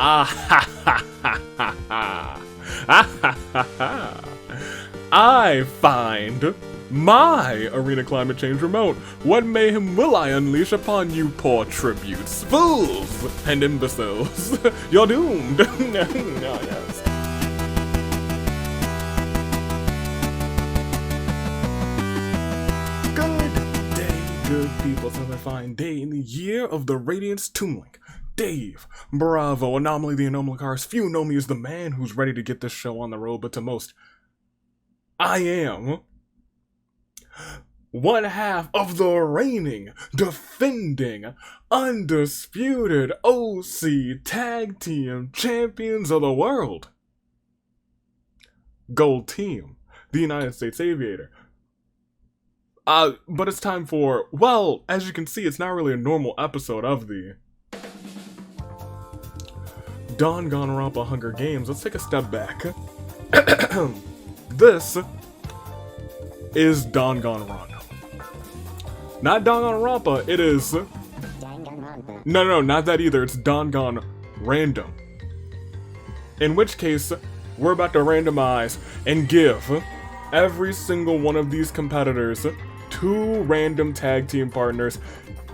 Ah ha ha ha ha ha. Ah ha ha ha. I find my Arena Climate Change remote. What mayhem will I unleash upon you poor tributes, fools and imbeciles? You're doomed. Oh, yes. Good day, good people. It's another fine day in the year of the Radiance Tomb Link. Dave, bravo, Anomaly the Anomalicars. Few know me as the man who's ready to get this show on the road, but to most, I am one half of the reigning, defending, undisputed OC Tag Team Champions of the World. Gold Team, the United States Aviator. But it's time for, well, as you can see, it's not really a normal episode of the DanganRandom Hunger Games. Let's take a step back. This is DanganRandom. Not DanganRandom, it is... No, not that either, it's DanganRandom. In which case, we're about to randomize and give every single one of these competitors 2 random tag team partners.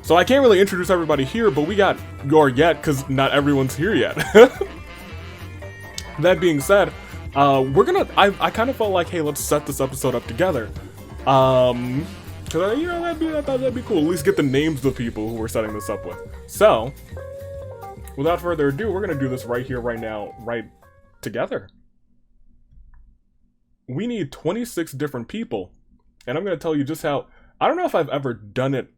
So I can't really introduce everybody here, but we got yet, because not everyone's here yet. That being said, I kind of felt like, hey, let's set this episode up together. Cause that'd be cool. At least get the names of the people who we're setting this up with. So, without further ado, we're gonna do this right here, right now, right together. We need 26 different people, and I'm gonna tell you just how. I don't know if I've ever done it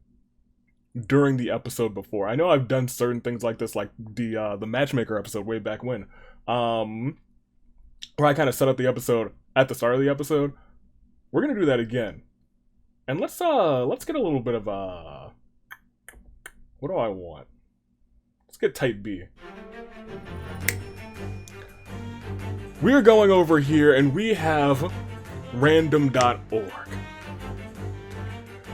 during the episode before. I know I've done certain things like this, like the matchmaker episode way back when, where I kind of set up the episode at the start of the episode. We're gonna do that again, and let's get a little bit of what do I want? Let's get type B. We're going over here, and we have random.org.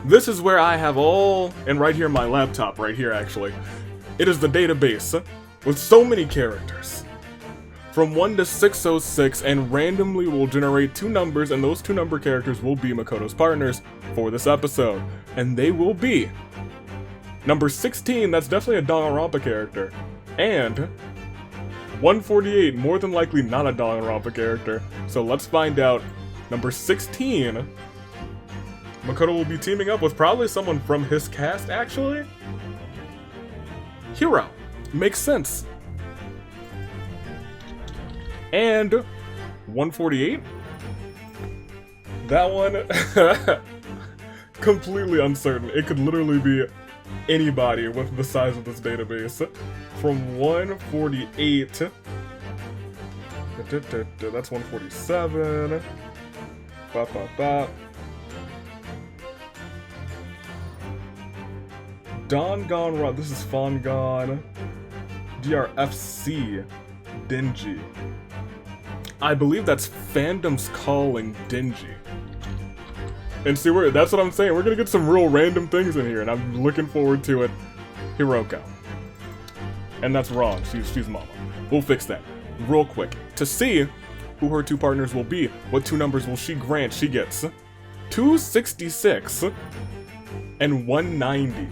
This is where I have all, and right here my laptop, right here actually, it is the database with so many characters. From 1 to 606, and randomly will generate 2 numbers, and those 2 number characters will be Makoto's partners for this episode. And they will be number 16, that's definitely a DanganRandom character, and 148, more than likely not a DanganRandom character. So let's find out. Number 16, Makoto will be teaming up with probably someone from his cast, actually. Hero. Makes sense. And 148? That one, completely uncertain. It could literally be anybody with the size of this database. From 148, that's 147. DanganRandom, this is Fangan. DRHG, Dingy. I believe that's Fandom's Calling Dingy. And see, that's what I'm saying. We're gonna get some real random things in here, and I'm looking forward to it. Hiroko. And that's wrong. She's Mama. We'll fix that real quick. To see who her 2 partners will be, what 2 numbers will she grant? She gets 266 and 190.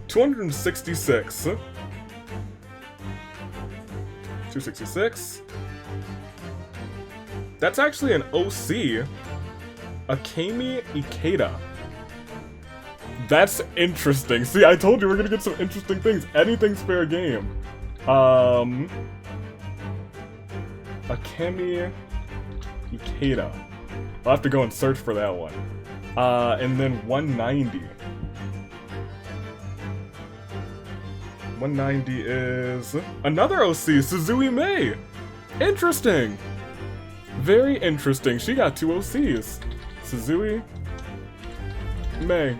266. 266. That's actually an OC. Akemi Ikeda. That's interesting. See, I told you we're gonna get some interesting things. Anything's fair game. Akemi Ikeda. I'll have to go and search for that one. And then 190. 190 is another OC, Suzui Mei. Interesting. Very interesting. She got 2 OCs. Suzui Mei.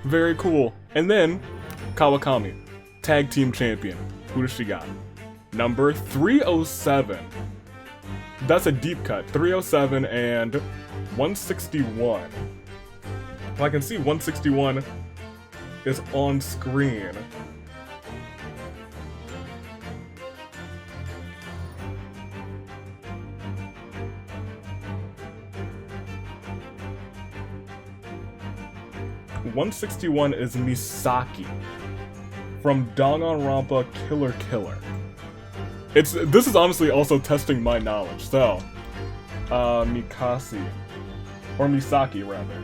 Very cool. And then Kawakami, tag team champion. Who does she got? Number 307. That's a deep cut. 307 and 161. If I can see 161 is on screen. 161 is Misaki from Danganronpa Killer Killer. This is honestly also testing my knowledge. So, Misaki rather.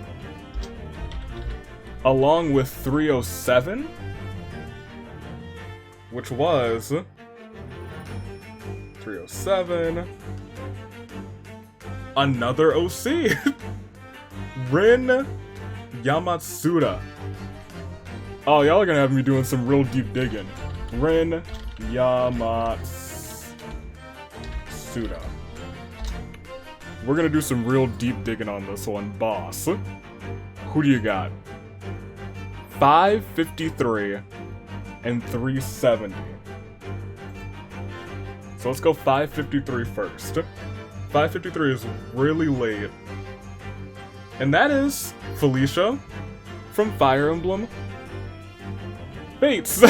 Along with 307, which was 307. Another OC, Rin Yamatsuda. Oh, y'all are gonna have me doing some real deep digging. Rin Yamatsuda. We're gonna do some real deep digging on this one, boss. Who do you got? 553 and 370. So let's go 553 first. 553 is really late. And that is Felicia from Fire Emblem Fates.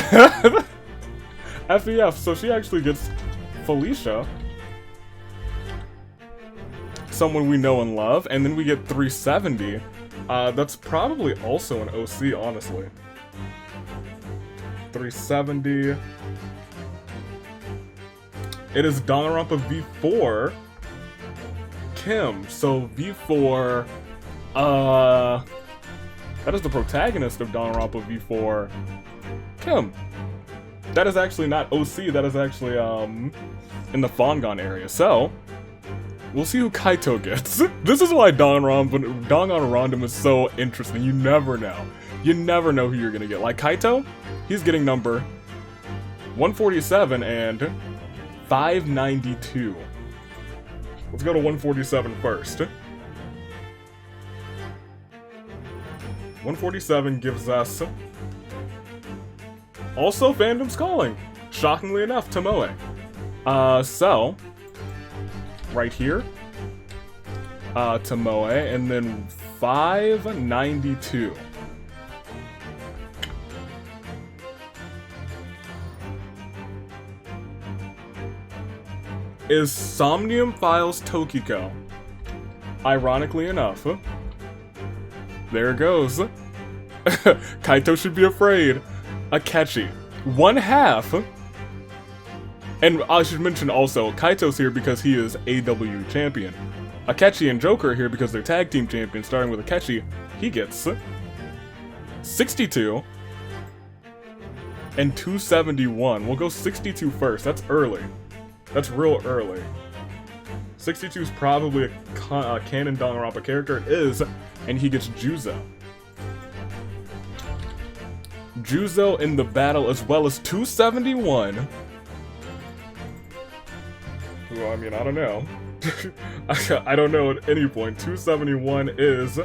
FEF, so she actually gets Felicia. Someone we know and love. And then we get 370. That's probably also an OC, honestly. 370. It is Danganronpa V4 Kim. So V4, that is the protagonist of Danganronpa V4 Kim. That is actually not OC, that is actually in the Fongon area. So we'll see who Kaito gets. This is why DanganRandom is so interesting. You never know. You never know who you're gonna get. Like Kaito, he's getting number 147 and 592. Let's go to 147 first. 147 gives us also Fandom's Calling. Shockingly enough, Tomoe. So right here, Tomoe, and then 592. Is Somnium Files Tokiko. Ironically enough. There it goes. Kaito should be afraid. Akechi. 1/2. And I should mention also, Kaito's here because he is AW champion. Akechi and Joker are here because they're tag team champions, starting with Akechi. He gets 62 and 271. We'll go 62 first. That's early. That's real early. 62 is probably a canon Danganronpa character. It is, and he gets Juzo. Juzo in the battle, as well as 271. Well, I mean, I don't know. I don't know at any point. 271 is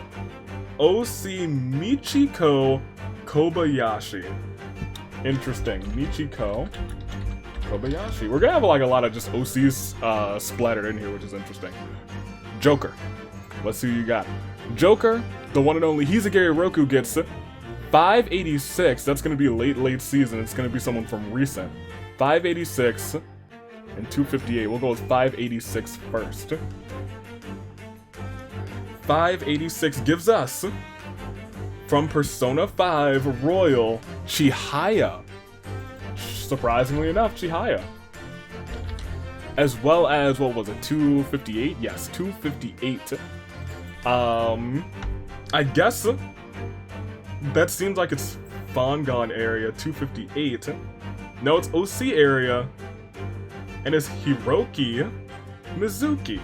OC Michiko Kobayashi. Interesting. Michiko Kobayashi. We're gonna have like a lot of just OCs splattered in here, which is interesting. Joker. Let's see who you got. Joker, the one and only Hizugari Roku gets 586. That's gonna be late season. It's gonna be someone from recent. 586 and 258. We'll go with 586 first. 586 gives us from Persona 5 Royal Chihaya. Surprisingly enough, Chihaya. As well as, what was it, 258? Yes, 258. I guess that seems like it's Fongon area, 258. No, it's OC area, and it's Hiroki Mizuki.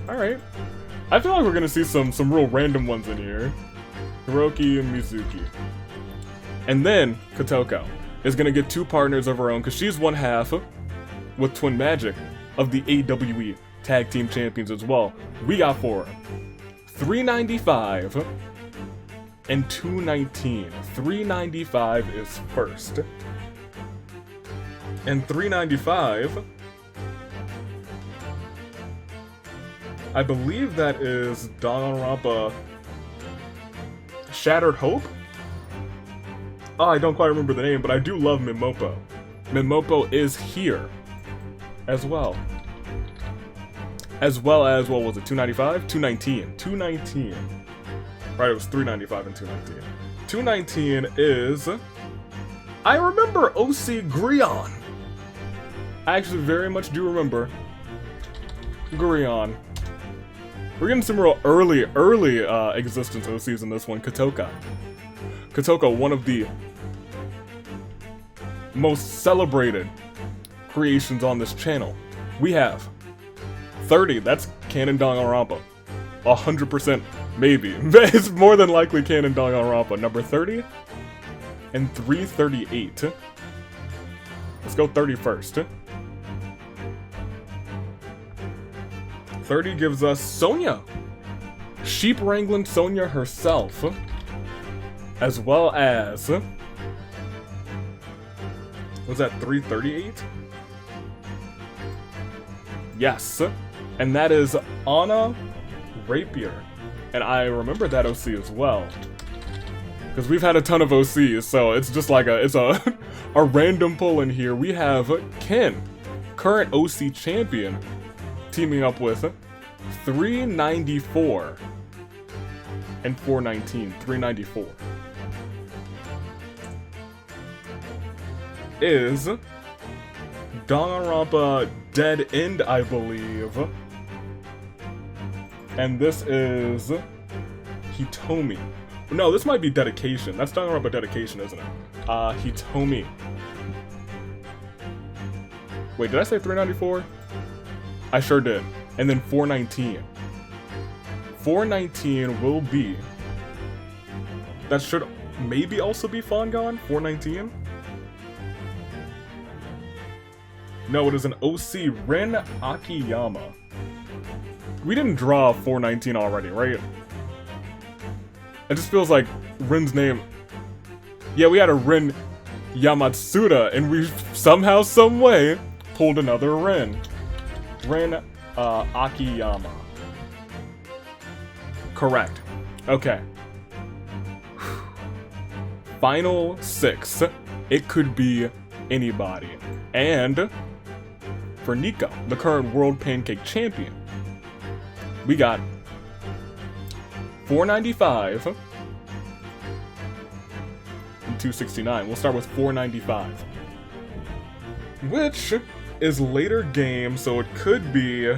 Alright. I feel like we're gonna see some real random ones in here. Hiroki and Mizuki. And then, Kotoko is gonna get two partners of her own, because she's 1/2 with Twin Magic of the AWE Tag Team Champions as well. We got for her 395 and 219. 395 is first. And 395, I believe that is Danganronpa Shattered Hope? Oh, I don't quite remember the name, but I do love Mimopo. Mimopo is here as well. As well as, what was it, 295? 219. 219. Right, it was 395 and 219. 219 is... I remember OC Grion. I actually very much do remember Grion. We're getting some real early existence OCs in this one. Kotoka. Kotoka, one of the most celebrated creations on this channel. We have 30, that's Canon Danganronpa. 100% maybe. It's more than likely Canon Danganronpa. Number 30 and 338. Let's go 30 first. 30 gives us Sonya. Sheep wrangling Sonya herself. As well as... Was that 338? Yes. And that is Anna Rapier. And I remember that OC as well. Because we've had a ton of OCs, so it's just like a random pull in here. We have Ken, current OC champion, teaming up with 394 and 419. 394 is Danganronpa Dead End, I believe. And this is Hitomi. No, this might be Dedication. That's Danganronpa Dedication, isn't it? Hitomi. Wait, did I say 394? I sure did. And then 419. 419 will be... That should maybe also be Fongon? 419? No, it is an OC, Ren Akiyama. We didn't draw 419 already, right? It just feels like Ren's name... Yeah, we had a Ren Yamatsuda, and we somehow, some way, pulled another Ren. Ren Akiyama. Correct. Okay. Final 6. It could be anybody. And for Nico, the current World Pancake Champion, we got 495 and 269. We'll start with 495. Which is later game, so it could be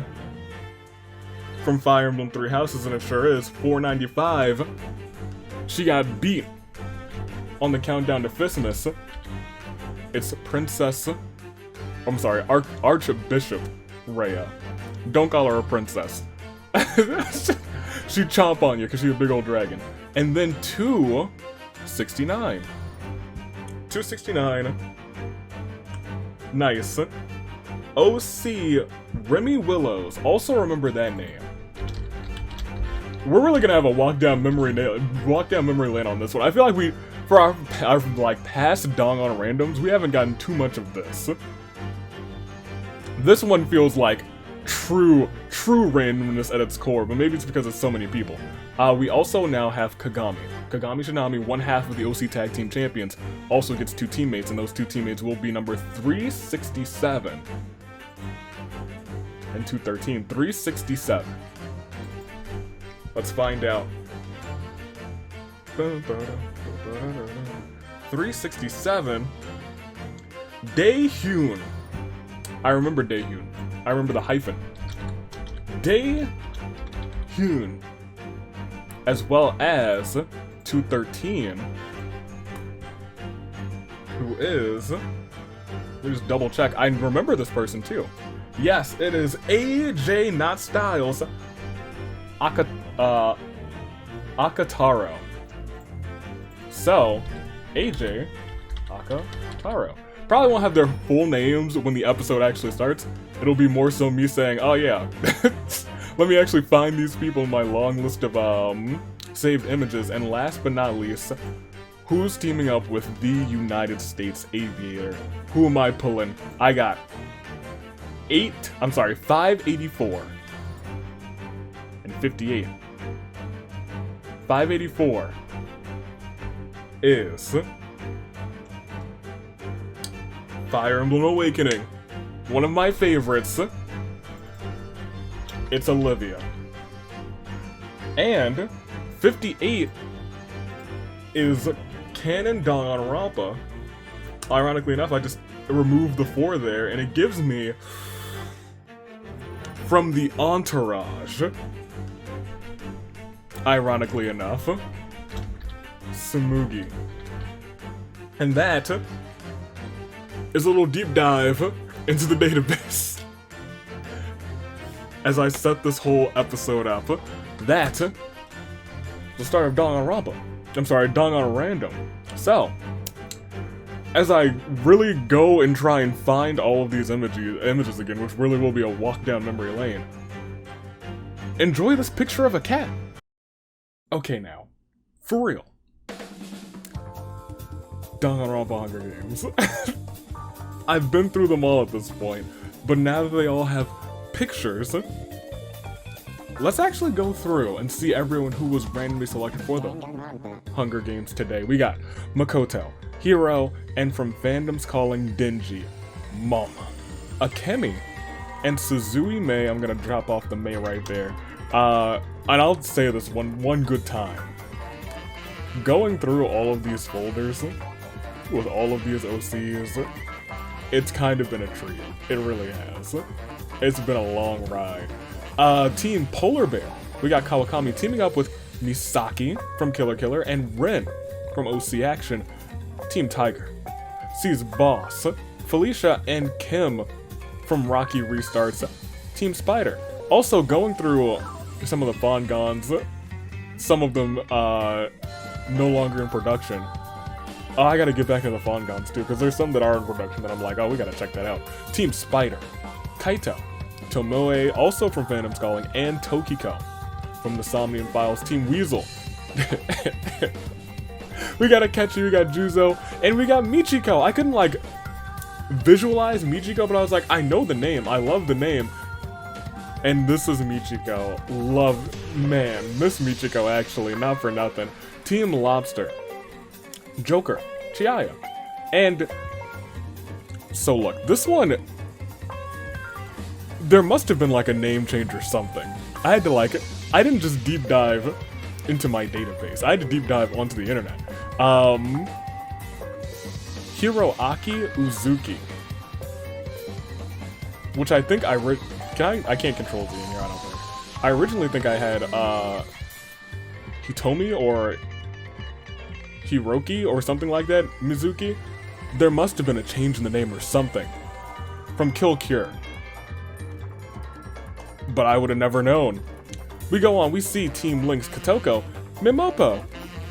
from Fire Emblem Three Houses, and it sure is. 495. She got beat on the countdown to Fistmas. It's Princess... I'm sorry, Archbishop Rhea. Don't call her a princess. She'd chomp on you because she's a big old dragon. And then 269. 269. Nice. OC Remy Willows. Also remember that name. We're really gonna have a walk down memory lane on this one. I feel like we, for our like past DanganRandoms, we haven't gotten too much of this. This one feels like true randomness at its core, but maybe it's because it's so many people. We also now have Kagami. Kagami Shinami, one half of the OC Tag Team Champions, also gets 2 teammates, and those 2 teammates will be number 367 and 213. 367. Let's find out. 367. Daehyun. I remember Daehyun. I remember the hyphen. Daehyun. As well as 213. Who is... Let me just double check. I remember this person too. Yes, it is AJ, not Styles. Akataro. So, AJ Akataro. Probably won't have their full names when the episode actually starts. It'll be more so me saying, oh yeah, let me actually find these people in my long list of saved images. And last but not least, who's teaming up with the United States Aviator? Who am I pulling? I got 584 and 58. 584 is Fire Emblem Awakening. One of my favorites. It's Olivia. And 58 is Canon Danganronpa. Ironically enough, I just removed the 4 there, and it gives me from the Entourage. Ironically enough, Tsumugi. And that is a little deep dive into the database. As I set this whole episode up, that is the start of Danganronpa. I'm sorry, DanganRandom. So, as I really go and try and find all of these images again, which really will be a walk down memory lane, enjoy this picture of a cat. Okay now, for real. Danganronpa Hunger Games. I've been through them all at this point, but now that they all have pictures, let's actually go through and see everyone who was randomly selected for the Hunger Games today. We got Makoto, Hiro, and from fandoms calling Denji, Mama, Akemi, and Suzui Mei. I'm gonna drop off the Mei right there. And I'll say this one good time. Going through all of these folders with all of these OCs, it's kind of been a treat. It really has. It's been a long ride. Team Polar Bear. We got Kawakami teaming up with Misaki from Killer Killer and Ren from OC Action. Team Tiger sees Boss, Felicia, and Kim from Rocky Restarts. Team Spider. Also going through some of the Fongons, some of them no longer in production. Oh, I gotta get back to the Fongons too, because there's some that are in production that I'm like, oh, we gotta check that out. Team Spider, Kaito, Tomoe, also from Phantom's Calling, and Tokiko from the Somnium Files. Team Weasel. We got Akechi, we got Juzo, and we got Michiko. I couldn't like visualize Michiko, but I was like, I know the name, I love the name. And this is Michiko. Miss Michiko actually, not for nothing. Team Lobster, Joker, Chiaya, and so look, this one, there must have been like a name change or something. I had to I didn't just deep dive into my database, I had to deep dive onto the internet. Hiroaki Uzuki, which I think I can't control Z in here, I don't think. I originally think I had, Hitomi or Hiroki or something like that, Mizuki. There must have been a change in the name or something. From Kill Cure. But I would have never known. We go on, we see Team Link's Kotoko, Mimopo,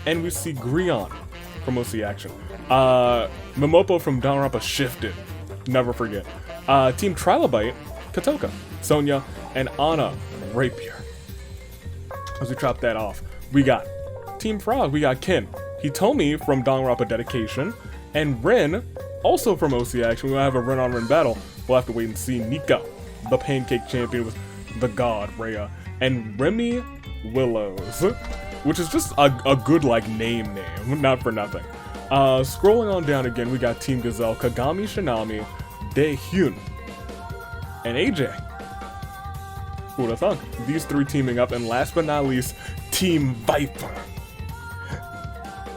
and we see Grion from OC Action. Mimopo from Danganronpa shifted. Never forget. Team Trilobite, Kotoka, Sonya, and Anna Rapier. As we chop that off, we got Team Frog, we got Ken, Hitomi from Danganronpa Dedication, and Ren, also from OC Action. We'll have a Ren on Ren battle. We'll have to wait and see. Nika, the Pancake Champion with the God, Rhea, and Remy Willows, which is just a good, like, name, not for nothing. Scrolling on down again, we got Team Gazelle, Kagami Shinami, Daehyun, and AJ. Who would've thunk? These three teaming up, and last but not least, Team Viper.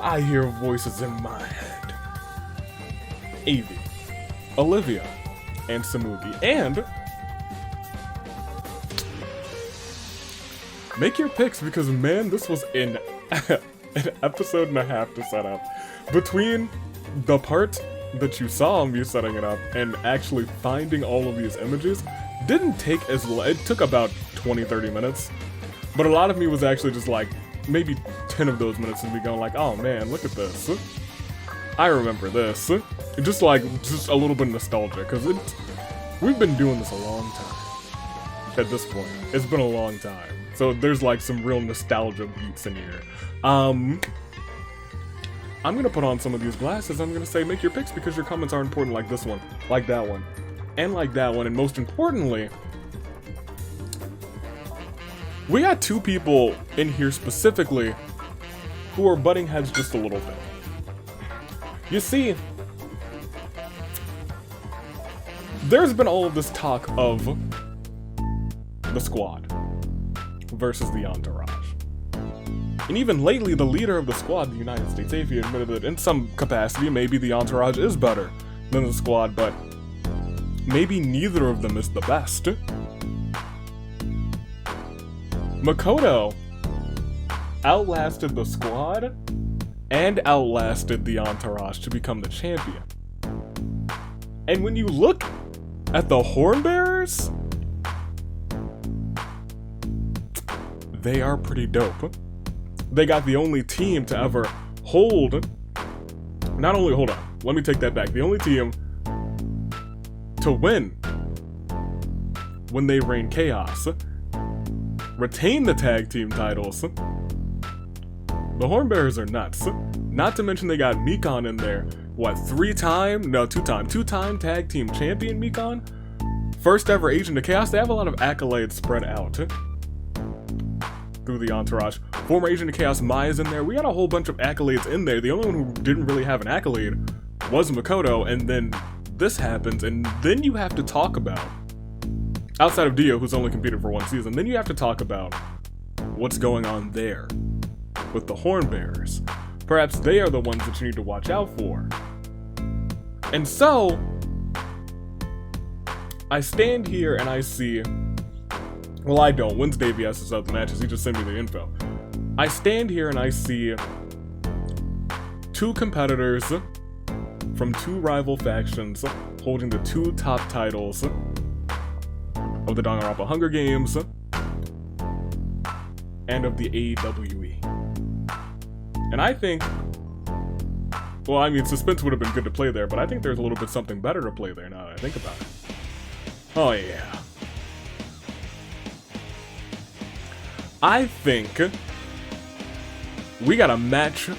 I hear voices in my head. Avi, Olivia, and Tsumugi. And make your picks, because man, this was an episode and a half to set up. Between the part that you saw me setting it up and actually finding all of these images, didn't take as long. It took about 20-30 minutes, but a lot of me was actually just like maybe 10 of those minutes and me going like, oh man, look at this, I remember this. Just a little bit of nostalgia, because we've been doing this a long time at this point. It's been a long time, so there's like some real nostalgia beats in here. I'm gonna put on some of these glasses. I'm gonna say make your picks, because your comments are important, like this one, like that one, and like that one, and most importantly, we got two people in here specifically who are butting heads just a little bit. You see, there's been all of this talk of the squad versus the entourage. And even lately, the leader of the squad, the United States Navy, admitted that in some capacity, maybe the Entourage is better than the squad, but maybe neither of them is the best. Makoto outlasted the squad and outlasted the Entourage to become the champion. And when you look at the Hornbearers, they are pretty dope. They got the only team to ever hold, not only, hold on, let me take that back. The only team to win when they reign chaos, retain the tag team titles. The Hornbearers are nuts. Not to mention they got Mikon in there. What, two-time tag team champion Mikon? First ever Agent of Chaos. They have a lot of accolades spread out through the Entourage. Former Agent of Chaos Maya's in there. We got a whole bunch of accolades in there. The only one who didn't really have an accolade was Makoto, and then this happens, and then you have to talk about, outside of Dio, who's only competed for one season, then you have to talk about what's going on there with the Hornbearers. Perhaps they are the ones that you need to watch out for. And so, I stand here and I see, well, I don't. Wednesday VS is out the matches. He just sent me the info. I stand here and I see two competitors from two rival factions holding the two top titles of the Danganronpa Hunger Games and of the AEWE. And I think, well, I mean, suspense would have been good to play there, but I think there's a little bit something better to play there now that I think about it. Oh yeah. I think we got a match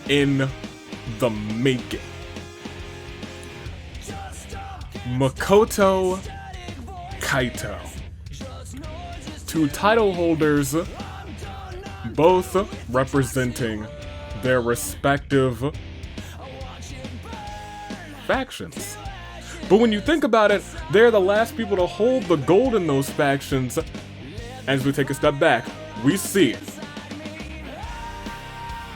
in the making. Makoto Kaito. Two title holders, both representing their respective factions. But when you think about it, they're the last people to hold the gold in those factions. As we take a step back, we see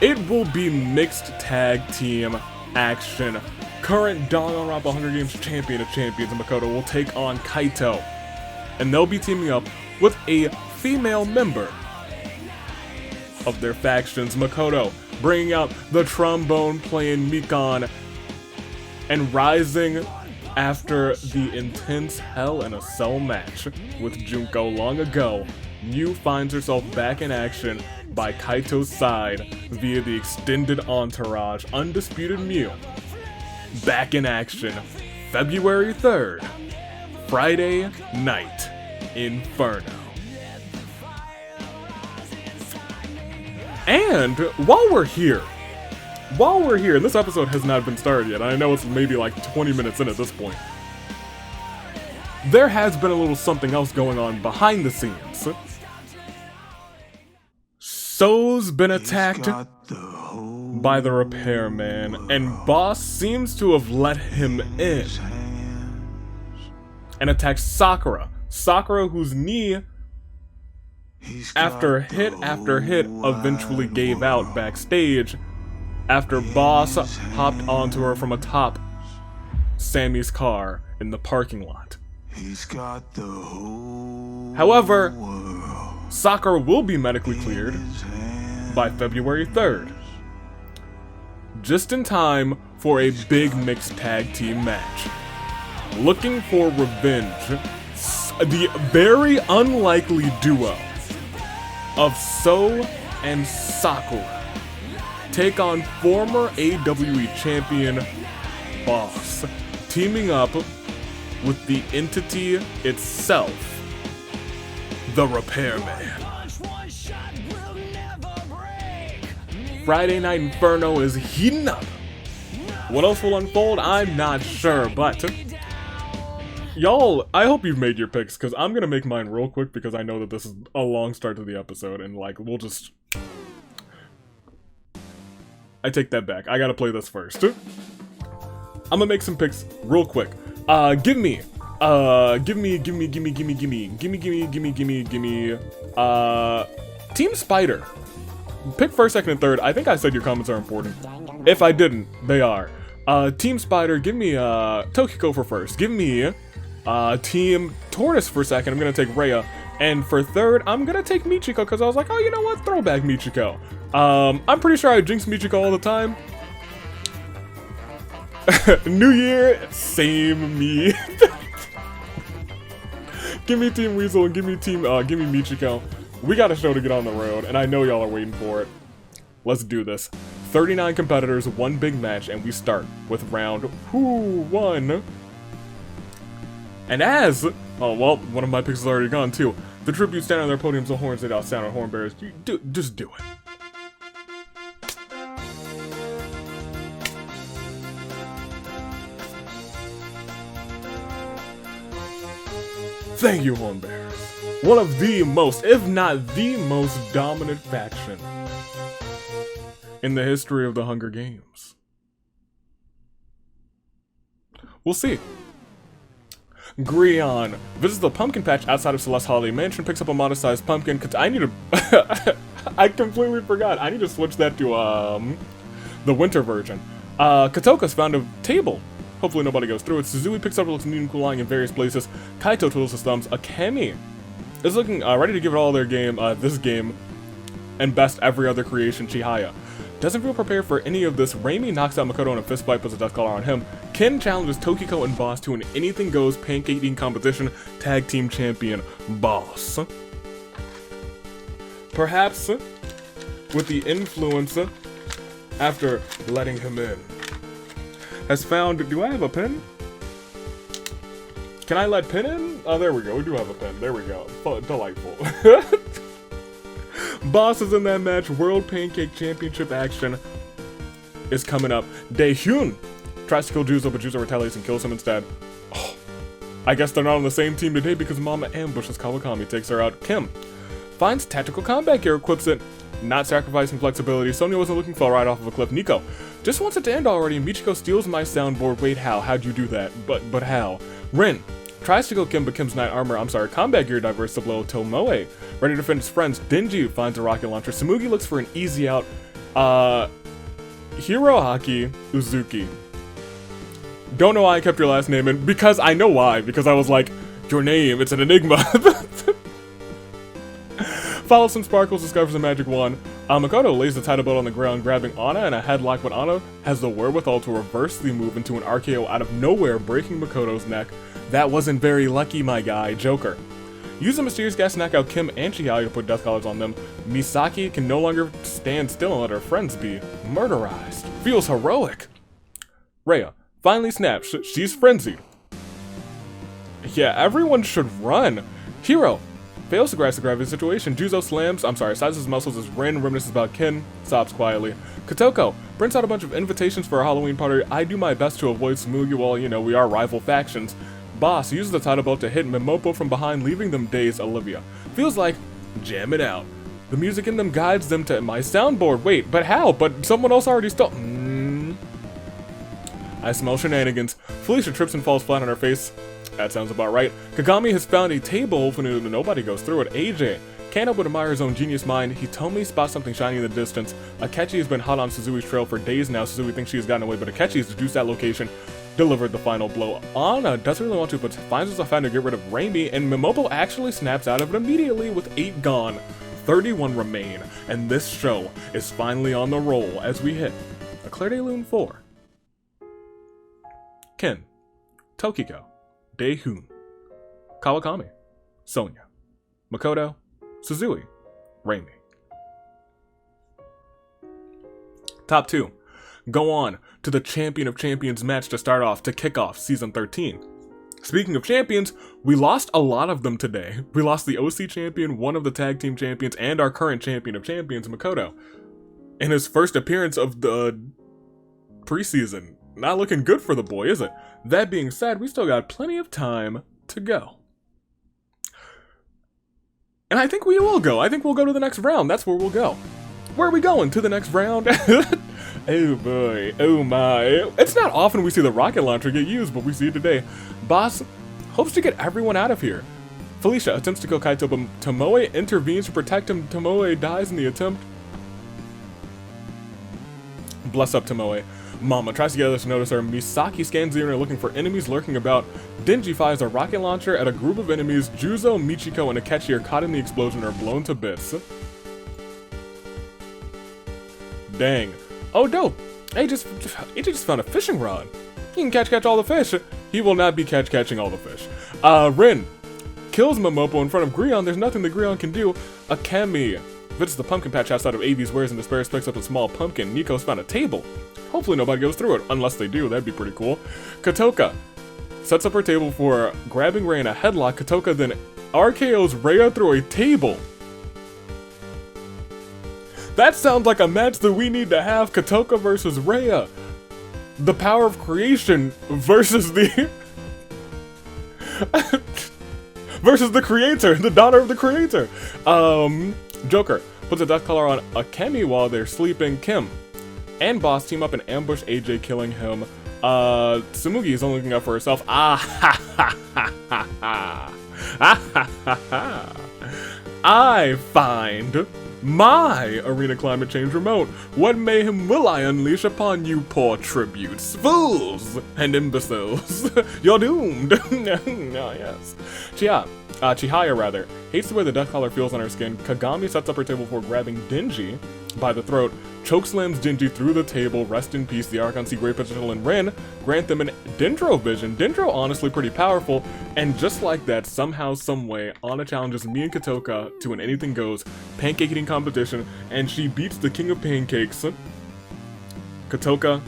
it will be mixed tag team action. Current Danganronpa Hunger Games champion of champions, Makoto, will take on Kaito. And they'll be teaming up with a female member of their factions. Makoto bringing out the trombone playing Mikon and rising after the intense Hell in a Cell match with Junko long ago. Mew finds herself back in action by Kaito's side via the extended entourage. Undisputed Mew back in action February 3rd, Friday Night Inferno. And while we're here, and this episode has not been started yet, and I know it's maybe like 20 minutes in at this point, there has been a little something else going on behind the scenes. So's been attacked by the repairman, and Boss seems to have let him in and attacked Sakura. Sakura, whose knee, after hit after hit, eventually gave out backstage after Boss hopped onto her from atop Sammy's car in the parking lot. However, Sakura will be medically cleared by February 3rd, just in time for a big mixed tag team match. Looking for revenge, the very unlikely duo of So and Sakura take on former AWE champion Boss, teaming up with the entity itself, the Repairman. Friday Night Inferno is heating up. What else will unfold? I'm not sure, but y'all, I hope you've made your picks, because I'm gonna make mine real quick because I know that this is a long start to the episode, and like, we'll just... I take that back. I gotta play this first. I'm gonna make some picks real quick. Give me, Team Spider. pick first, second, and third. I think I said your comments are important. If I didn't, they are. Team Spider, give me Tokiko for first. Give me Team Tortoise for second. I'm gonna take Rhea. And for third, I'm gonna take Michiko because I was like, oh, you know what? Throwback Michiko. I'm pretty sure I jinx Michiko all the time. New Year, same me. Give me Team Weasel and give me Michiko. We got a show to get on the road, and I know y'all are waiting for it. Let's do this. 39 competitors, one big match, and we start with round 1. And as, oh well, one of my picks is already gone too. The tributes stand on their podiums with horns, they don't sound on horn bearers. Just do it. Thank you, horn bearers. One of the most, if not the most dominant faction in the history of the Hunger Games. We'll see. Grion visits the pumpkin patch outside of Celeste Holiday Mansion, picks up a modest-sized pumpkin. I need to... I completely forgot. I need to switch that to, the winter version. Katoka's found a table. Hopefully nobody goes through it. Suzui picks up what looks neat and cool lying in various places. Kaito twiddles his thumbs. Akemi is looking ready to give it all their game, this game, and best every other creation, Chihaya. Doesn't feel prepared for any of this. Raimi knocks out Makoto in a fist fight, puts a death collar on him. Ken challenges Tokiko and Boss to an anything goes pancake eating competition. Tag team champion, Boss. Perhaps with the influence after letting him in, has found, do I have a pin? Can I let pin in? Oh, there we go, we do have a pin, there we go. Delightful. Boss is in that match. World Pancake Championship action is coming up. Daehyun tries to kill Juzo, but Juzo retaliates and kills him instead. Oh, I guess they're not on the same team today because Mama ambushes Kawakami, takes her out. Kim finds tactical combat gear, equips it, not sacrificing flexibility. Sonya wasn't looking fell right off of a cliff. Nico just wants it to end already. Michiko steals my soundboard. Wait, how? How'd you do that? But how? Rin tries to kill Kim, but Kim's combat gear diverts to blow Tomoe. Ready to defend his friends, Denji finds a rocket launcher. Samugi looks for an easy out. Hirohaki Uzuki. Don't know why I kept your last name in, because I know why, because I was like, your name, it's an enigma. Follows some sparkles, discovers a magic wand. Makoto lays the title belt on the ground, grabbing Anna in a headlock, but Anna has the wherewithal to reverse the move into an RKO out of nowhere, breaking Makoto's neck. That wasn't very lucky, my guy. Joker. Use a mysterious gas to knock out Kim and Chihaya to put death collars on them. Misaki can no longer stand still and let her friends be murderized. Feels heroic. Rhea finally snaps. She's frenzied. Yeah, everyone should run. Hiro fails to grasp the gravity of the situation. Juzo sizes his muscles as Rin reminisces about Ken, sobs quietly. Kotoko prints out a bunch of invitations for a Halloween party. I do my best to avoid Samugi while, you know, we are rival factions. Boss uses the title belt to hit Mimopo from behind, leaving them dazed. Olivia feels like jam it out. The music in them guides them to my soundboard. Wait, but how? But someone else already stole. I smell shenanigans. Felicia trips and falls flat on her face. That sounds about right. Kagami has found a table, hopefully nobody goes through it. AJ can't help but admire his own genius mind. Hitomi spots something shiny in the distance. Akechi has been hot on Suzui's trail for days now. Suzui thinks she has gotten away, but Akechi has deduced that location. Delivered the final blow. Anna doesn't really want to, but finds herself having to get rid of Raimi, and Mimopo actually snaps out of it immediately with 8 gone. 31 remain, and this show is finally on the roll as we hit Eclair de Lune 4. Ken, Tokiko, Daehyun, Kawakami, Sonya, Makoto, Suzui, Raimi. Top 2. Go on to the Champion of Champions match to start off, to kick off Season 13. Speaking of champions, we lost a lot of them today. We lost the OC champion, one of the tag team champions, and our current champion of champions, Makoto. In his first appearance of the preseason. Not looking good for the boy, is it? That being said, we still got plenty of time to go. And I think we will go. I think we'll go to the next round. That's where we'll go. Where are we going? To the next round? Oh boy, oh my. It's not often we see the rocket launcher get used, but we see it today. Boss hopes to get everyone out of here. Felicia attempts to kill Kaito, but Tomoe intervenes to protect him. Tomoe dies in the attempt. Bless up Tomoe. Mama tries to get others to notice her. Misaki scans the area looking for enemies lurking about. Denji fires a rocket launcher at a group of enemies. Juzo, Michiko, and Akechi are caught in the explosion and are blown to bits. Dang. Oh, dope. AJ just found a fishing rod. He can catch all the fish. He will not be catching all the fish. Rin kills Momopo in front of Grion. There's nothing that Grion can do. Akemi visits the pumpkin patch outside of Avi's wares and despairs picks up a small pumpkin. Nico's found a table. Hopefully nobody goes through it, unless they do. That'd be pretty cool. Kotoka sets up her table for grabbing Rei in a headlock. Kotoka then RKO's Rhea through a table. That sounds like a match that we need to have. Kotoka versus Rhea. The power of creation versus the... versus the creator, the daughter of the creator. Joker puts a death collar on Akemi while they're sleeping. Kim and Boss team up and ambush AJ, killing him. Tsumugi is only looking out for herself. Ah ha ha ha ha ha. Ah ha ha ha. I find my arena climate change remote. What mayhem will I unleash upon you poor tributes, fools and imbeciles? You're doomed. Oh, yes. Chihaya hates the way the death collar feels on her skin. Kagami sets up her table for grabbing Denji by the throat, chokeslams Denji through the table. Rest in peace. The Archon see great potential in Rin, grant them an Dendro vision. Dendro honestly pretty powerful, and just like that, somehow, someway, Ana challenges me and Kotoka to an anything goes pancake eating competition, and she beats the king of pancakes. Kotoka,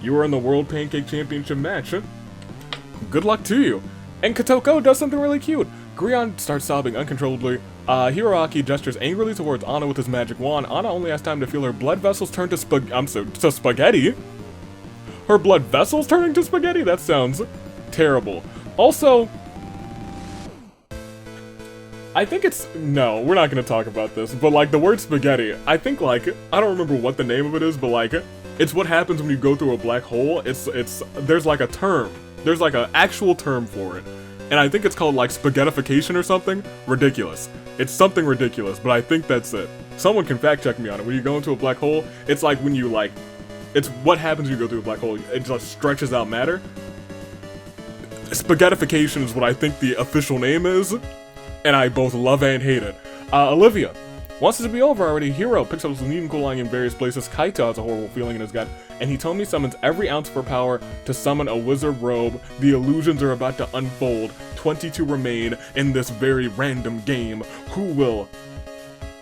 you are in the World Pancake Championship match. Good luck to you. And Kotoko does something really cute. Grion starts sobbing uncontrollably. Hiroaki gestures angrily towards Ana with his magic wand. Ana only has time to feel her blood vessels turn to spaghetti. Her blood vessels turning to spaghetti? That sounds terrible. Also, I think it's... No, we're not going to talk about this, but like the word spaghetti, I think like, I don't remember what the name of it is, but like, it's what happens when you go through a black hole. There's like a term. There's like an actual term for it. And I think it's called like spaghettification or something. Ridiculous. It's something ridiculous, but I think that's it. Someone can fact check me on it. When you go into a black hole, it's like when you like, it's what happens when you go through a black hole. It just stretches out matter. Spaghettification is what I think the official name is. And I both love and hate it. Olivia wants it to be over already. Hiro picks up some neat and cool lying in various places. Kaito has a horrible feeling in his gut, and he told me summons every ounce of her power to summon a wizard robe. The illusions are about to unfold. 22 remain in this very random game. Who will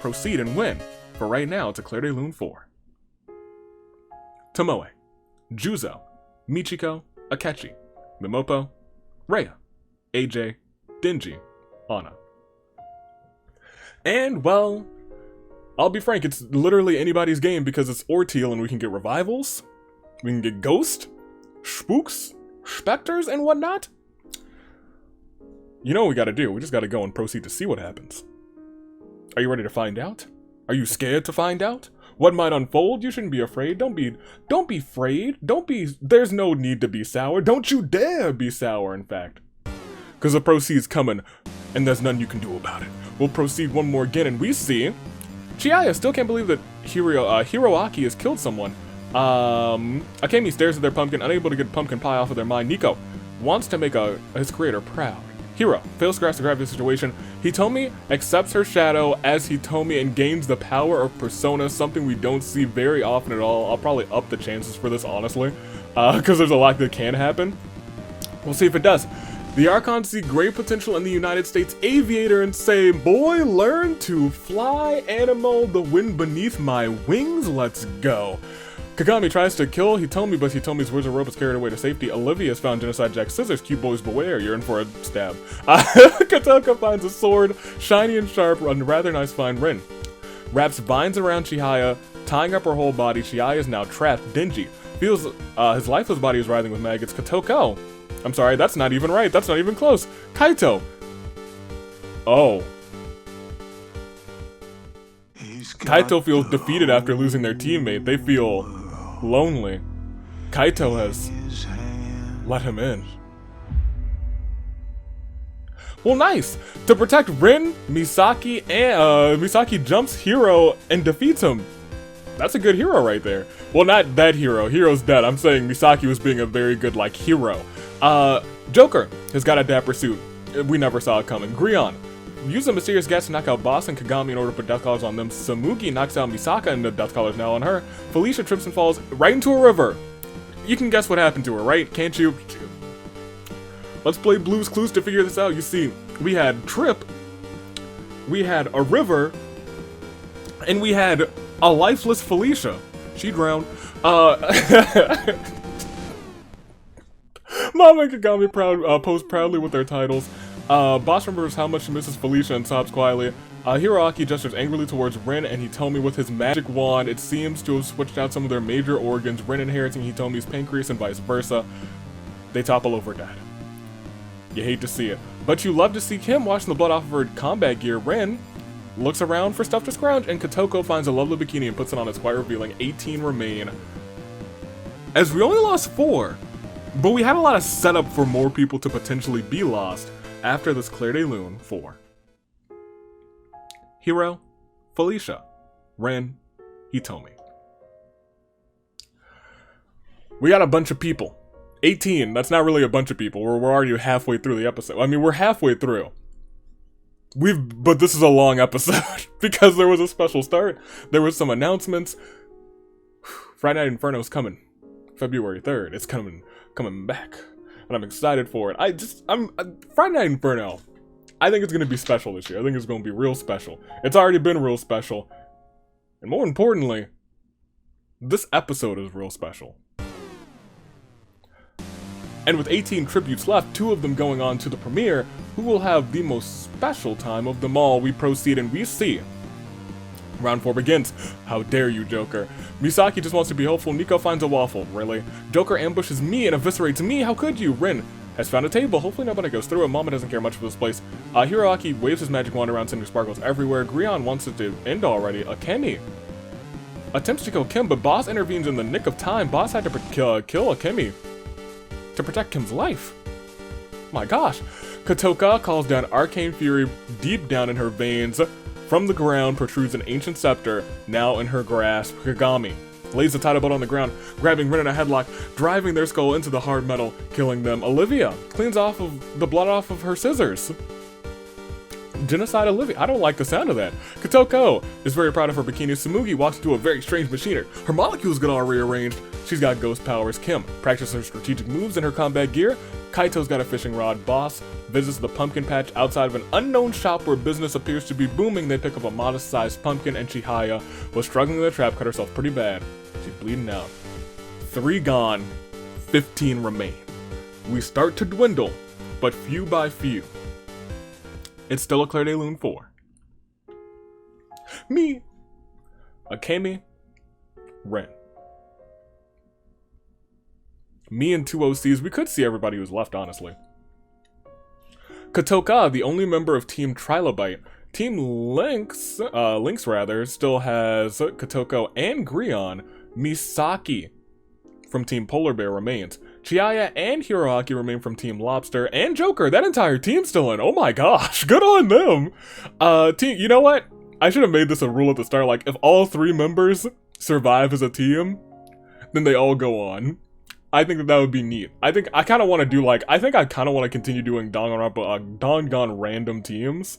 proceed and win? For right now, it's a Claire de Lune 4. Tomoe, Juzo, Michiko, Akechi, Momopo, Rhea, AJ, Denji, Ana. And, well, I'll be frank, it's literally anybody's game because it's Orteal and we can get revivals, we can get ghosts, spooks, specters, and whatnot. You know what we gotta do, we just gotta go and proceed to see what happens. Are you ready to find out? Are you scared to find out? What might unfold? You shouldn't be afraid. Don't be afraid. There's no need to be sour. Don't you dare be sour, in fact. Because the proceed's coming, and there's nothing you can do about it. We'll proceed one more again, and we see... Chihaya still can't believe that Hiroaki has killed someone. Akemi stares at their pumpkin, unable to get pumpkin pie off of their mind. Nico wants to make his creator proud. Hiro fails to grasp the gravity of the situation. Hitomi accepts her shadow as Hitomi and gains the power of Persona, something we don't see very often at all. I'll probably up the chances for this, honestly, because there's a lot that can happen. We'll see if it does. The Archons see great potential in the United States Aviator and say, boy, learn to fly, Animo, the wind beneath my wings, let's go. Kagami tries to kill Hitomi, but Hitomi's wizard rope is carried away to safety. Olivia has found Genocide Jack's scissors. Cute boys beware, you're in for a stab. Kotoka finds a sword, shiny and sharp, a rather nice find. Rin wraps vines around Chihaya, tying up her whole body. Chihaya is now trapped. Denji feels his lifeless body is writhing with maggots. Kotoko, I'm sorry, that's not even right. That's not even close. Kaito. Oh. Kaito feels defeated after losing their teammate. They feel lonely. Kaito has let him in. Well, nice. To protect Rin, Misaki jumps Hiro and defeats him. That's a good hero right there. Well, not that hero. Hero's dead. I'm saying Misaki was being a very good, like, hero. Joker has got a dapper suit. We never saw it coming. Grion. Use a mysterious gas to knock out Boss and Kagami in order to put death collars on them. Samugi knocks out Misaka and the death collars now on her. Felicia trips and falls right into a river. You can guess what happened to her, right? Can't you? Let's play Blue's Clues to figure this out. You see, we had Trip, we had a river, and we had a lifeless Felicia. She drowned. Mama and Kagami pose proudly with their titles. Boss remembers how much he misses Felicia and sobs quietly. Hiroaki gestures angrily towards Rin, and Hitomi with his magic wand. It seems to have switched out some of their major organs, Rin inheriting Hitomi's pancreas and vice versa. They topple over dead. You hate to see it. But you love to see Kim washing the blood off of her combat gear. Rin looks around for stuff to scrounge, and Kotoko finds a lovely bikini and puts it on. It's quite revealing. 18 remain. As we only lost 4, but we had a lot of setup for more people to potentially be lost after this Claire de Lune 4. Hiro, Felicia, Rin, Hitomi. We got a bunch of people. 18, that's not really a bunch of people. We're already halfway through the episode. I mean, we're halfway through. But this is a long episode because there was a special start. There was some announcements. Friday Night Inferno's coming. February 3rd. It's coming back. And I'm excited for it. Friday Night Inferno. I think it's going to be special this year. I think it's going to be real special. It's already been real special. And more importantly, this episode is real special. And with 18 tributes left, 2 of them going on to the premiere, who will have the most special time of them all, we proceed and we see. Round 4 begins. How dare you, Joker. Misaki just wants to be hopeful. Nico finds a waffle. Really? Joker ambushes me and eviscerates me. How could you? Rin has found a table. Hopefully nobody goes through it. Mama doesn't care much for this place. Hiroaki waves his magic wand around, sending sparkles everywhere. Grion wants it to end already. Akemi attempts to kill Kim, but Boss intervenes in the nick of time. Boss had to kill Akemi to protect Kim's life. My gosh. Kotoka calls down arcane fury deep down in her veins. From the ground protrudes an ancient scepter, now in her grasp. Kagami lays the title belt on the ground, grabbing Rin in a headlock, driving their skull into the hard metal, killing them. Olivia cleans off of the blood off of her scissors. Genocide Olivia. I don't like the sound of that. Kotoko is very proud of her bikini. Samugi walks into a very strange machine. Her molecules get all rearranged. She's got ghost powers. Kim practices her strategic moves in her combat gear. Kaito's got a fishing rod. Boss visits the pumpkin patch outside of an unknown shop where business appears to be booming. They pick up a modest-sized pumpkin, and Chihaya was struggling in the trap, cut herself pretty bad. She's bleeding out. 3 gone, 15 remain. We start to dwindle, but few by few. It's still a Claire de Lune 4. Me, Akemi, Rin. Me and 2 OCs, we could see everybody who's left, honestly. Kotoka, the only member of Team Trilobite. Team Lynx, still has Kotoko and Grion. Misaki from Team Polar Bear remains. Chihaya and Hiroaki remain from Team Lobster. And Joker, that entire team's still in. Oh my gosh, good on them. You know what? I should have made this a rule at the start. Like, if all 3 members survive as a team, then they all go on. I think that would be neat. I kind of want to do like, I kind of want to continue doing Danganrandom teams.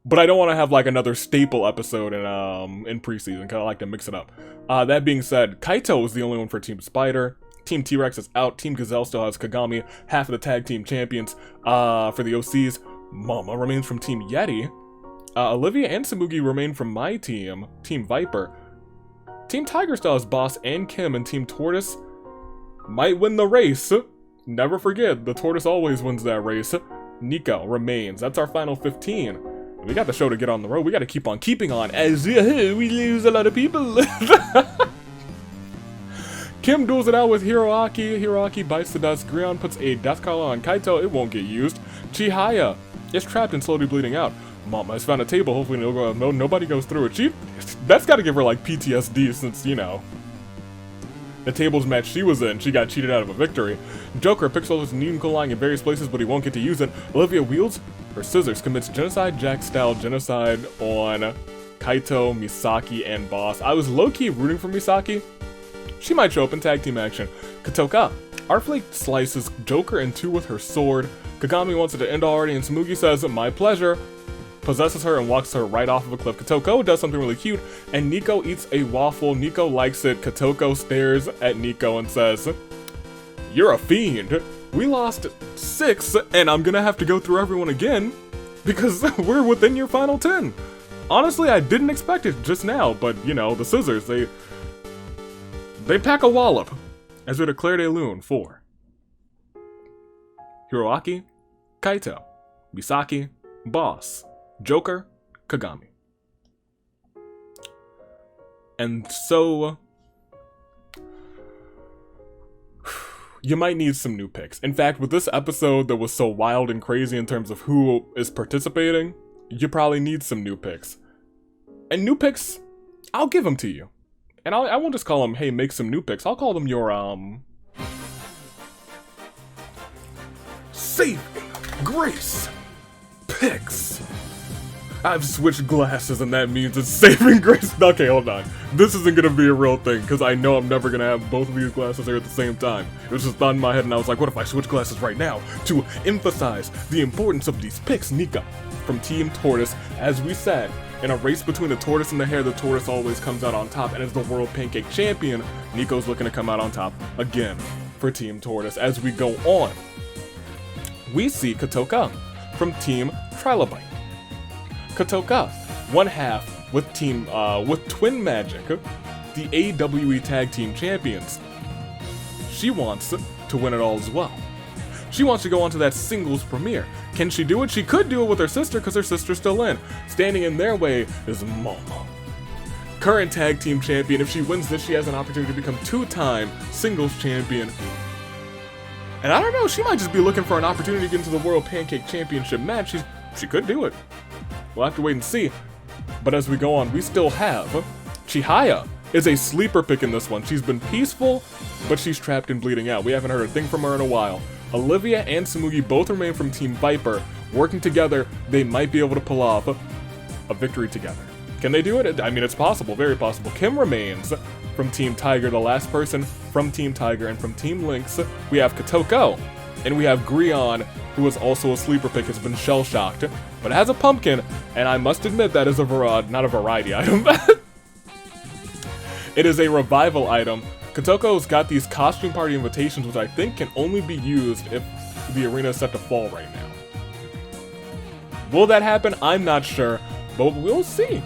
But I don't want to have like another staple episode in preseason, kind of like to mix it up. That being said, Kaito is the only one for Team Spider. Team T-Rex is out. Team Gazelle still has Kagami, half of the tag team champions. For the OCs, Mama remains from Team Yeti. Olivia and Samugi remain from my team, Team Viper. Team Tiger still has Boss and Kim, and Team Tortoise might win the race. Never forget, the Tortoise always wins that race. Nico remains. That's our final 15. We got the show to get on the road. We got to keep on keeping on as we lose a lot of people. Kim duels it out with Hiroaki. Hiroaki bites the dust. Grion puts a death collar on Kaito. It won't get used. Chihaya is trapped and slowly bleeding out. Mama has found a table. Hopefully nobody goes through it. That's got to give her like PTSD since, you know, the tables match she was in, she got cheated out of a victory. Joker picks all his neon lying in various places, but he won't get to use it. Olivia wields her scissors, commits genocide Jack-style genocide on Kaito, Misaki, and Boss. I was low-key rooting for Misaki. She might show up in tag team action. Kotoka artfully slices Joker in two with her sword. Kagami wants it to end already, and Tsumugi says, "My pleasure," possesses her and walks her right off of a cliff. Kotoko does something really cute, and Nico eats a waffle. Nico likes it. Kotoko stares at Nico and says, "You're a fiend. We lost 6, and I'm gonna have to go through everyone again because we're within your final 10. Honestly, I didn't expect it just now, but you know, the scissors, they pack a wallop. As we declare de lune for Hiroaki, Kaito, Misaki, Boss, Joker, Kagami. And so, you might need some new picks. In fact, with this episode that was so wild and crazy in terms of who is participating, you probably need some new picks. And new picks, I'll give them to you. And I won't just call them, hey, make some new picks. I'll call them your, saving grace picks. I've switched glasses and that means it's saving grace. Okay, hold on. This isn't gonna be a real thing because I know I'm never gonna have both of these glasses here at the same time. It was just thought in my head and I was like, what if I switch glasses right now to emphasize the importance of these picks? Nico from Team Tortoise, as we said, in a race between the tortoise and the hare, the tortoise always comes out on top, and as the World Pancake Champion, Nico's looking to come out on top again for Team Tortoise. As we go on, we see Kotoka from Team Trilobite. Kotoka, one half with Twin Magic, the AWE Tag Team Champions. She wants to win it all as well. She wants to go on to that singles premiere. Can she do it? She could do it with her sister because her sister's still in. Standing in their way is Momo, current tag team champion. If she wins this, she has an opportunity to become 2-time singles champion. And I don't know, she might just be looking for an opportunity to get into the World Pancake Championship match. She could do it. We'll have to wait and see. But as we go on, we still have Chihaya is a sleeper pick in this one. She's been peaceful, but she's trapped and bleeding out. We haven't heard a thing from her in a while. Olivia and Tsumugi both remain from Team Viper. Working together, they might be able to pull off a victory together. Can they do it? I mean, it's possible, very possible. Kim remains from Team Tiger, the last person from Team Tiger, and from Team Lynx, we have Kotoko, and we have Grion, who is also a sleeper pick, has been shell-shocked, but has a pumpkin, and I must admit that is not a variety item. It is a revival item. Kotoko's got these costume party invitations, which I think can only be used if the arena is set to fall right now. Will that happen? I'm not sure, but we'll see.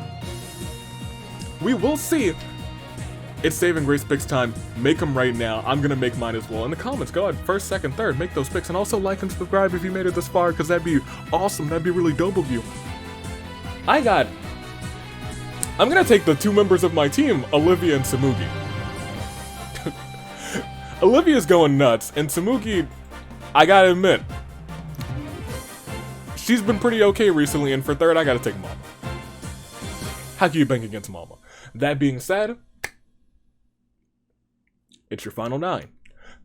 We will see. It's Saving Grace picks time. Make them right now. I'm gonna make mine as well. In the comments, go ahead, first, second, third, make those picks, and also like and subscribe if you made it this far, because that'd be awesome. That'd be really dope of you. I'm gonna take the 2 members of my team, Olivia and Tsumugi. Olivia's going nuts, and Tsumugi, I gotta admit, she's been pretty okay recently, and for third, I gotta take Mama. How can you bank against Mama? That being said, it's your final 9.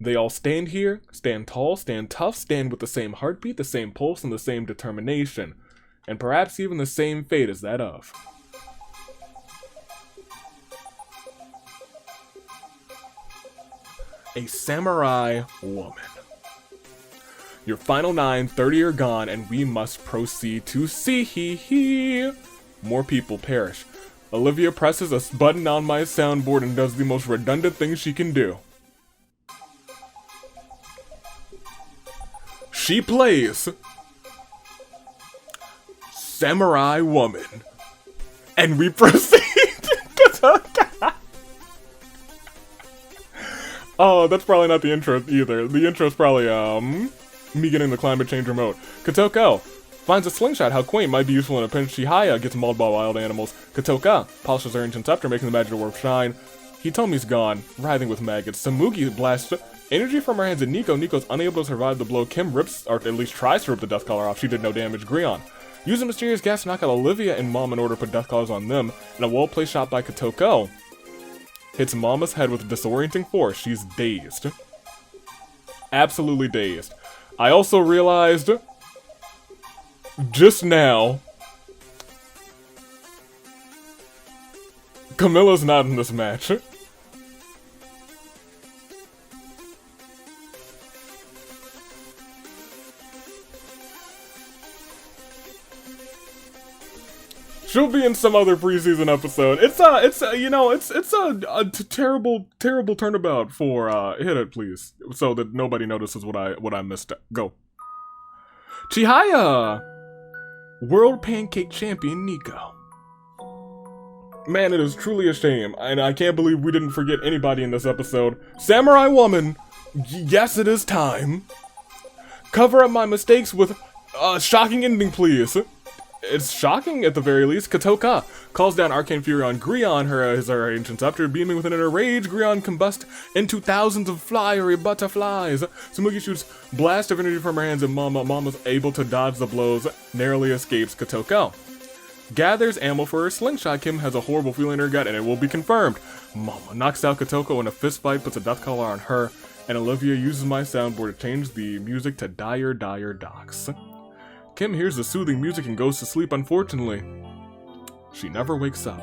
They all stand here, stand tall, stand tough, stand with the same heartbeat, the same pulse, and the same determination, and perhaps even the same fate as that of a samurai woman. Your final 9, 30 are gone, and we must proceed to see more people perish. Olivia presses a button on my soundboard and does the most redundant thing she can do. She plays Samurai Woman. And we proceed. Oh, that's probably not the intro either. The intro's probably, me getting the climate change remote. Kotoko finds a slingshot. How quaint, might be useful in a pinch. Chihaya gets mauled by wild animals. Kotoka polishes her ancient scepter, making the magic dwarf shine. Hitomi's gone, writhing with maggots. Tsumugi blasts energy from her hands at Nico. Nico's unable to survive the blow. Kim rips, or at least tries to rip the death collar off. She did no damage. Grion uses mysterious gas to knock out Olivia and Mom in order to put death collars on them. And a well-placed shot by Kotoko hits Mama's head with disorienting force. She's dazed. Absolutely dazed. I also realized just now Camilla's not in this match. She'll be in some other preseason episode. It's a terrible turnabout for hit it please, so that nobody notices what I missed. Go. Chihaya, World Pancake Champion Nico. Man, it is truly a shame, and I can't believe we didn't forget anybody in this episode. Samurai Woman, yes, it is time. Cover up my mistakes with a shocking ending, please. It's shocking at the very least. Katoka calls down Arcane Fury on Grion, her ancient scepter. Beaming with an inner rage, Grion combusts into thousands of fiery butterflies. Tsumugi shoots blast of energy from her hands, and Mama's able to dodge the blows, narrowly escapes Katoka. Gathers ammo for her slingshot. Kim has a horrible feeling in her gut, and it will be confirmed. Mama knocks out Kotoko in a fist fight, puts a death collar on her, and Olivia uses my soundboard to change the music to Dire Docks. Kim hears the soothing music and goes to sleep. Unfortunately, she never wakes up.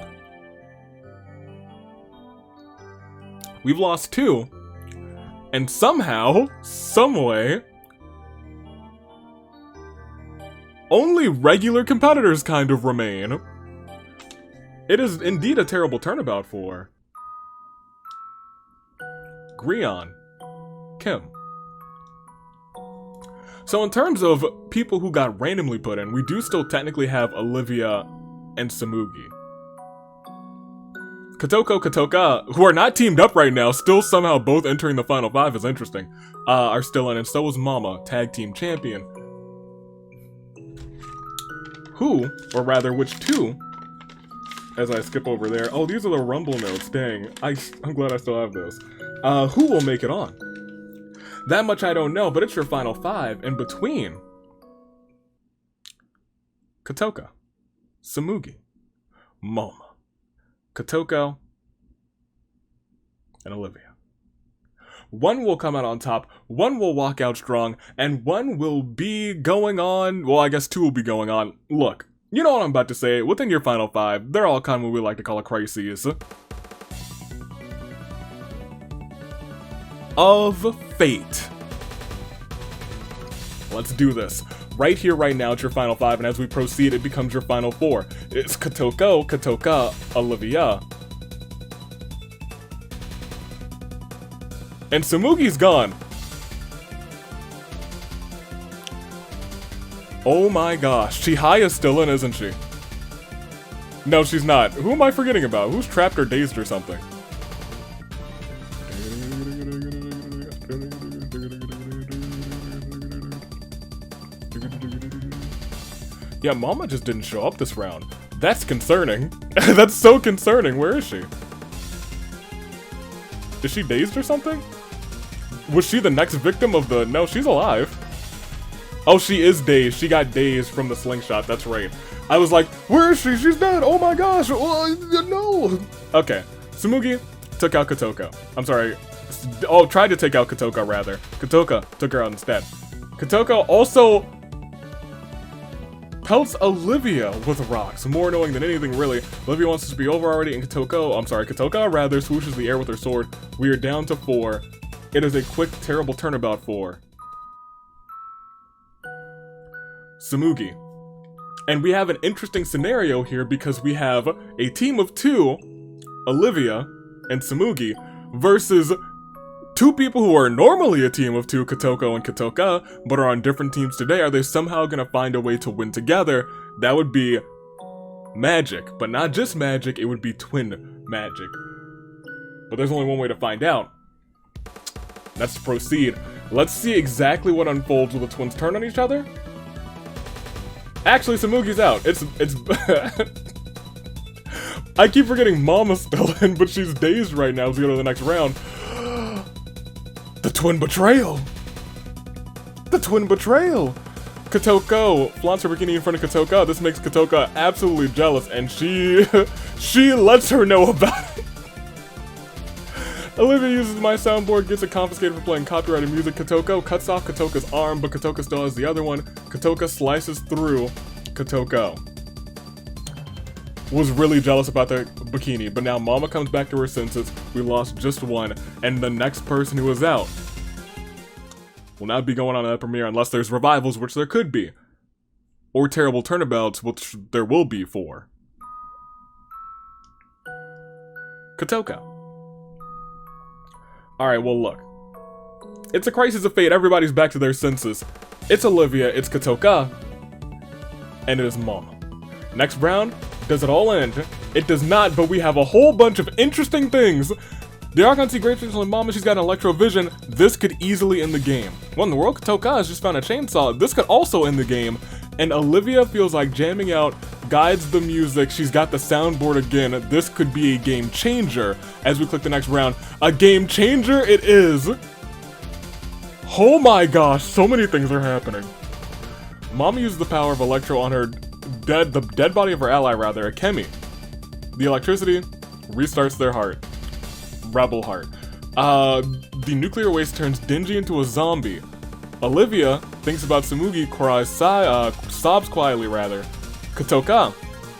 We've lost 2, and somehow, someway, only regular competitors kind of remain. It is indeed a terrible turnabout for Grion, Kim. So in terms of people who got randomly put in, we do still technically have Olivia and Tsumugi. Katoka, who are not teamed up right now, still somehow both entering the final 5 is interesting, are still in, and so is Mama, tag team champion. Who, or rather which 2, as I skip over there, oh, these are the Rumble notes, dang, I'm glad I still have those. Who will make it on? That much I don't know, but it's your final 5 in between Katoka, Tsumugi, Mama, Kotoko, and Olivia. One will come out on top, one will walk out strong, and one will be going on, well, I guess 2 will be going on. Look, you know what I'm about to say, within your final 5, they're all kind of what we like to call a crisis of fate. Let's do this. Right here, right now, it's your final 5, and as we proceed, it becomes your final 4. It's Katoka, Olivia. And Tsumugi's gone. Oh my gosh, Chihiya's still in, isn't she? No, she's not. Who am I forgetting about? Who's trapped or dazed or something? Yeah, Mama just didn't show up this round. That's concerning. That's so concerning. Where is she? Is she dazed or something? Was she the next victim of the... No, she's alive. Oh, she is dazed. She got dazed from the slingshot. That's right. I was like, where is she? She's dead. Oh my gosh. Oh, no. Okay. Tsumugi took out Kotoko. I'm sorry. Oh, tried to take out Kotoko, rather. Katoka took her out instead. Kotoko also pelts Olivia with rocks. More annoying than anything, really. Olivia wants this to be over already, and Katoka rather swooshes the air with her sword. We are down to 4. It is a quick, terrible turnabout for Tsumugi. And we have an interesting scenario here because we have a team of 2, Olivia and Tsumugi, versus 2 people who are normally a team of 2, Kotoko and Katoka, but are on different teams today. Are they somehow gonna find a way to win together? That would be magic, but not just magic, it would be twin magic. But there's only one way to find out. That's to proceed. Let's see exactly what unfolds when the twins turn on each other. Actually, Tsumugi's out. It's I keep forgetting Mama's still in, but she's dazed right now as we go to the next round. The twin betrayal! The twin betrayal! Kotoko flaunts her bikini in front of Katoka. This makes Katoka absolutely jealous, and she lets her know about it. Olivia uses my soundboard, gets it confiscated for playing copyrighted music. Kotoko cuts off Katoka's arm, but Katoka still has the other one. Katoka slices through Kotoko. was really jealous about the bikini, but now Mama comes back to her senses. We lost just one, and the next person who is out will not be going on that premiere unless there's revivals, which there could be, or terrible turnabouts, which there will be for Kotoka. Alright, well look. It's a crisis of fate, everybody's back to their senses. It's Olivia, it's Kotoka, and it is Mama. Next round, does it all end? It does not, but we have a whole bunch of interesting things. The Archon see great potential in Mama, she's got an electro vision. This could easily end the game. What in the world? Kotoka has just found a chainsaw. This could also end the game. And Olivia feels like jamming out, guides the music, she's got the soundboard again. This could be a game changer as we click the next round. A game changer it is! Oh my gosh, so many things are happening. Mama uses the power of Electro on her the dead body of her ally, rather, Akemi. The electricity restarts their heart. Rebel heart. The nuclear waste turns Denji into a zombie. Olivia thinks about Tsumugi, cries, sobs quietly, rather. Kotoka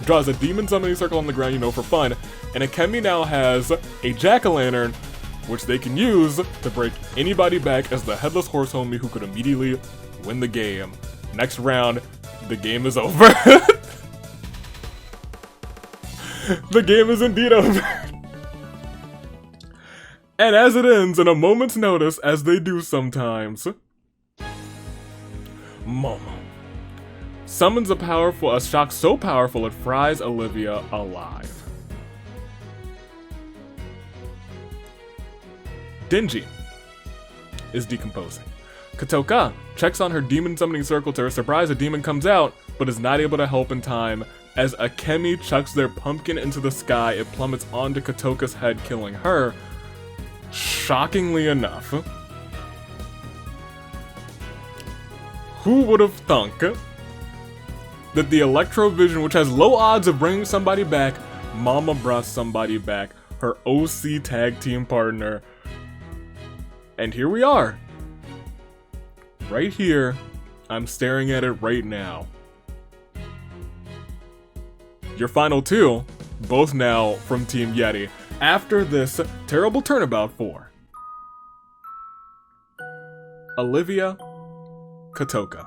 draws a demon summoning circle on the ground, for fun. And Akemi now has a jack-o'-lantern, which they can use to break anybody back as the headless horse homie who could immediately win the game. Next round, the game is over. The game is indeed over. And as it ends, in a moment's notice, as they do sometimes, Mama summons a shock so powerful it fries Olivia alive. Denji is decomposing. Kotoka checks on her demon summoning circle. To her surprise, a demon comes out, but is not able to help in time. As Akemi chucks their pumpkin into the sky, it plummets onto Kotoka's head, killing her. Shockingly enough, who would have thunk that the Electrovision, which has low odds of bringing somebody back, Mama brought somebody back, her OC tag team partner. And here we are. Right here. I'm staring at it right now. Your final two, both now from Team Yeti, after this terrible turnabout for Olivia, Kotoka.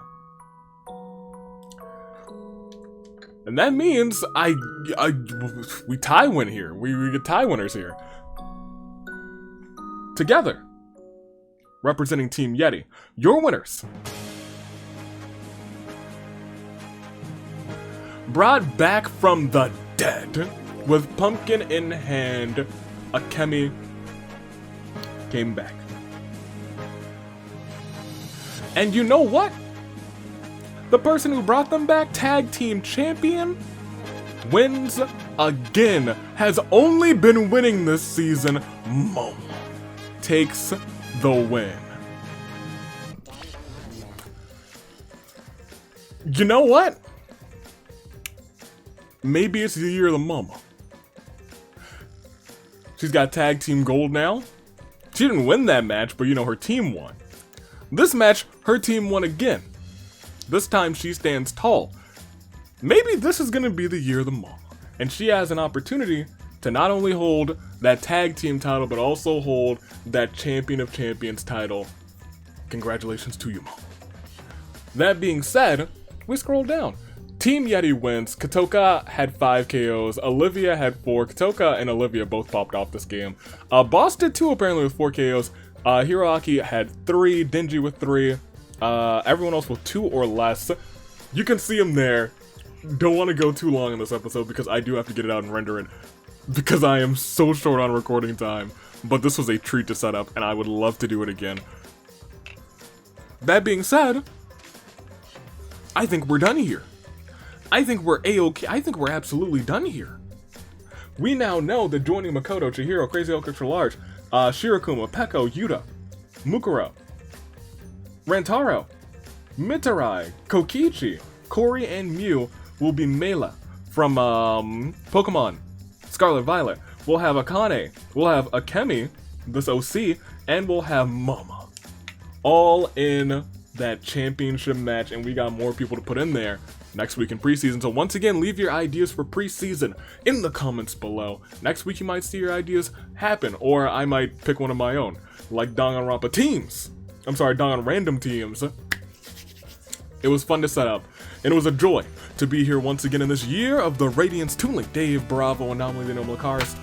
And that means we tie win here. We get tie winners here. Together. Representing Team Yeti. Your winners. Brought back from the dead. With pumpkin in hand, Akemi came back. And you know what? The person who brought them back, tag team champion, wins again. Has only been winning this season. Mama takes the win. You know what? Maybe it's the year of the Mama. She's got tag team gold now. She didn't win that match, but her team won. This match, her team won again. This time she stands tall. Maybe this is gonna be the year of the Mama. And she has an opportunity to not only hold that tag team title, but also hold that Champion of Champions title. Congratulations to you, Mama. That being said, we scroll down. Team Yeti wins. Kotoka had 5 KOs. Olivia had 4. Kotoka and Olivia both popped off this game. Boss did 2 apparently with 4 KOs. Hiroaki had 3. Denji with 3. Everyone else with 2 or less. You can see him there. Don't want to go too long in this episode because I do have to get it out and render it. Because I am so short on recording time. But this was a treat to set up and I would love to do it again. That being said, I think we're done here. I think we're A-OK. I think we're absolutely done here. We now know that joining Makoto, Chihiro, Crazy Hulk Extra Large, Shirokuma, Peko, Yuta, Mukuro, Rantaro, Mitarai, Kokichi, Kori, and Mew will be Mela from Pokemon Scarlet Violet. We'll have Akane, we'll have Akemi, this OC, and we'll have Mama. All in that championship match, and we got more people to put in there next week in preseason. So once again, leave your ideas for preseason in the comments below. Next week you might see your ideas happen, or I might pick one of my own, like DanganRandom teams. I'm sorry, DanganRandom teams. It was fun to set up, and it was a joy to be here once again in this year of the Radiance Toon Link. Dave, Bravo, Anomaly, the Noble Cars.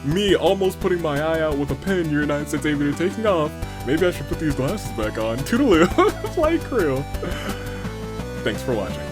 Me almost putting my eye out with a pen, year 96 aviator taking off. Maybe I should put these glasses back on. Toodaloo, flight crew. Thanks for watching.